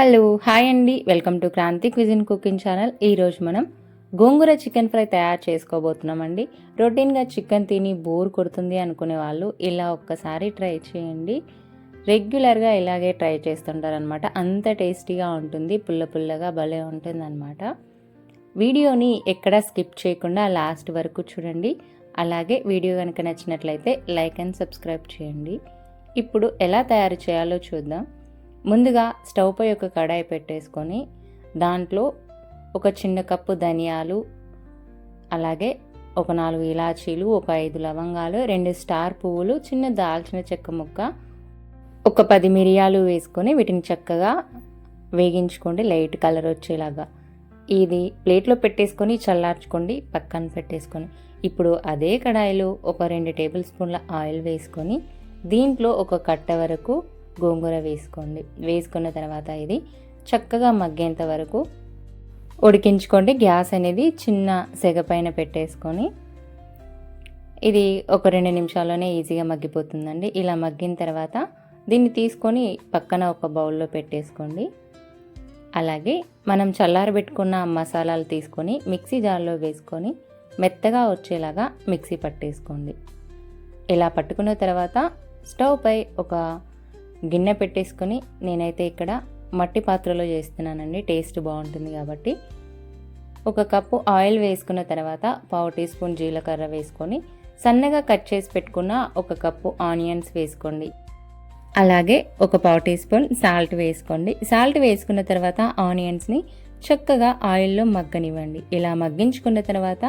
Hello hi అండి, welcome to Kranti cuisine cooking channel. ఈరోజు మనం గోంగూర చికెన్ ఫ్రై తయారు చేసుకోబోతున్నామండి. రొటీన్గా చికెన్ తిని బోర్ కొడుతుంది అనుకునే వాళ్ళు ఇలా ఒక్కసారి ట్రై చేయండి. రెగ్యులర్గా ఇలాగే ట్రై చేస్తుంటారనమాట. అంత టేస్టీగా ఉంటుంది, పుల్ల పుల్లగా భలే ఉంటుంది అనమాట. వీడియోని ఎక్కడా స్కిప్ చేయకుండా లాస్ట్ వరకు చూడండి. అలాగే వీడియో కనుక నచ్చినట్లయితే లైక్ అండ్ సబ్స్క్రైబ్ చేయండి. ఇప్పుడు ఎలా తయారు చేయాలో చూద్దాం. ముందుగా స్టవ్ పై ఒక కడాయి పెట్టేసుకొని దాంట్లో ఒక చిన్న కప్పు ధనియాలు, అలాగే ఒక 4 ఇలాచీలు, ఒక 5 లవంగాలు, 2 స్టార్ పువ్వులు, చిన్న దాల్చిన చెక్క ముక్క, ఒక 10 మిరియాలు వేసుకొని వీటిని చక్కగా వేగించుకోండి లైట్ కలర్ వచ్చేలాగా. ఇది ప్లేట్లో పెట్టేసుకొని చల్లార్చుకోండి, పక్కన పెట్టేసుకొని. ఇప్పుడు అదే కడాయిలో ఒక 2 టేబుల్ స్పూన్ల ఆయిల్ వేసుకొని దీంట్లో ఒక కట్ట వరకు గోంగూర వేసుకోండి. వేసుకున్న తర్వాత ఇది చక్కగా మగ్గేంత వరకు ఉడికించుకోండి. గ్యాస్ అనేది చిన్న సెగ పైన పెట్టేసుకొని ఇది ఒక 2 నిమిషాల్లోనే ఈజీగా మగ్గిపోతుందండి. ఇలా మగ్గిన తర్వాత దీన్ని తీసుకొని పక్కన ఒక బౌల్లో పెట్టేసుకోండి. అలాగే మనం చల్లారబెట్టుకున్న మసాలాలు తీసుకొని మిక్సీ జార్లో వేసుకొని మెత్తగా వచ్చేలాగా మిక్సీ పట్టేసుకోండి. ఇలా పట్టుకున్న తర్వాత స్టవ్ పై ఒక గిన్నె పెట్టేసుకొని, నేనైతే ఇక్కడ మట్టి పాత్రలో చేస్తున్నానండి, టేస్ట్ బాగుంటుంది కాబట్టి. ఒక కప్పు ఆయిల్ వేసుకున్న తర్వాత 1/2 టీ స్పూన్ జీలకర్ర వేసుకొని సన్నగా కట్ చేసి పెట్టుకున్న ఒక కప్పు ఆనియన్స్ వేసుకోండి. అలాగే ఒక 1/2 టీ స్పూన్ సాల్ట్ వేసుకోండి. సాల్ట్ వేసుకున్న తర్వాత ఆనియన్స్ని చక్కగా ఆయిల్లో మగ్గనివ్వండి. ఇలా మగ్గించుకున్న తర్వాత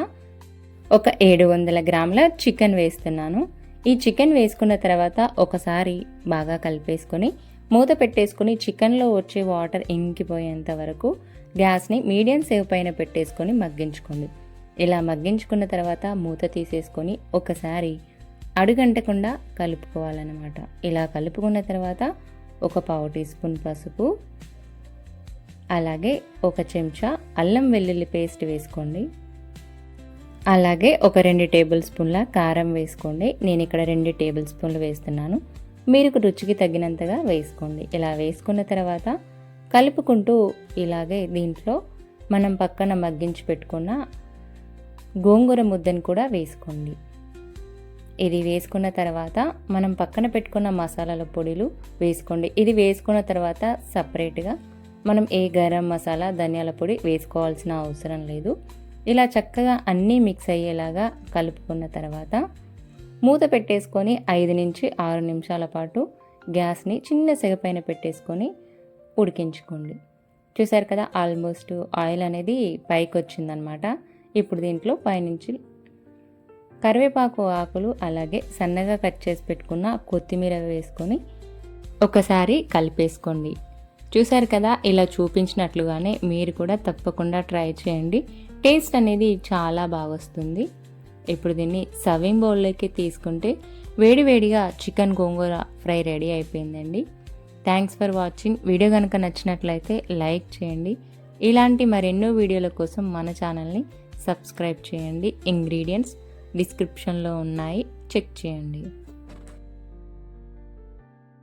ఒక 700 గ్రాముల చికెన్ వేస్తున్నాను. ఈ చికెన్ వేసుకున్న తర్వాత ఒకసారి బాగా కలిపేసుకొని మూత పెట్టేసుకొని చికెన్లో వచ్చే వాటర్ ఇంకిపోయేంత వరకు గ్యాస్ని మీడియం సేవ్ పైన పెట్టేసుకొని మగ్గించుకోండి. ఇలా మగ్గించుకున్న తర్వాత మూత తీసేసుకొని ఒకసారి అడుగంటకుండా కలుపుకోవాలన్నమాట. ఇలా కలుపుకున్న తర్వాత ఒక 1/2 టీ స్పూన్ పసుపు, అలాగే ఒక చెంచా అల్లం వెల్లుల్లి పేస్ట్ వేసుకోండి. అలాగే ఒక 2 టేబుల్ స్పూన్ల కారం వేసుకోండి. నేను ఇక్కడ 2 టేబుల్ స్పూన్లు వేస్తున్నాను, మీరు రుచికి తగినంతగా వేసుకోండి. ఇలా వేసుకున్న తర్వాత కలుపుకుంటూ ఇలాగే దీంట్లో మనం పక్కన మగ్గించి పెట్టుకున్న గోంగూర ముద్దను కూడా వేసుకోండి. ఇది వేసుకున్న తర్వాత మనం పక్కన పెట్టుకున్న మసాలాల పొడిలు వేసుకోండి. ఇది వేసుకున్న తర్వాత సపరేట్గా మనం ఏ గరం మసాలా, ధనియాల పొడి వేసుకోవాల్సిన అవసరం లేదు. ఇలా చక్కగా అన్నీ మిక్స్ అయ్యేలాగా కలుపుకున్న తర్వాత మూత పెట్టేసుకొని 5 నుంచి 6 నిమిషాల పాటు గ్యాస్ని చిన్న సెగ పైన పెట్టేసుకొని ఉడికించుకోండి. చూసారు కదా, ఆల్మోస్ట్ ఆయిల్ అనేది పైకి వచ్చిందనమాట. ఇప్పుడు దీంట్లో పైనుంచి కరివేపాకు ఆకులు, అలాగే సన్నగా కట్ చేసి పెట్టుకున్న కొత్తిమీర వేసుకొని ఒకసారి కలిపేసుకోండి. చూసారు కదా, ఇలా చూపించినట్లుగానే మీరు కూడా తప్పకుండా ట్రై చేయండి. టేస్ట్ అనేది చాలా బాగా వస్తుంది. ఇప్పుడు దీన్ని సర్వింగ్ బౌల్లోకి తీసుకుంటే వేడివేడిగా చికెన్ గోంగూర ఫ్రై రెడీ అయిపోయిందండి. Thanks for watching. వీడియో కనుక నచ్చినట్లయితే లైక్ చేయండి. ఇలాంటి మరెన్నో వీడియోల కోసం మన ఛానల్ని సబ్స్క్రైబ్ చేయండి. ఇంగ్రీడియంట్స్ డిస్క్రిప్షన్లో ఉన్నాయి, చెక్ చేయండి.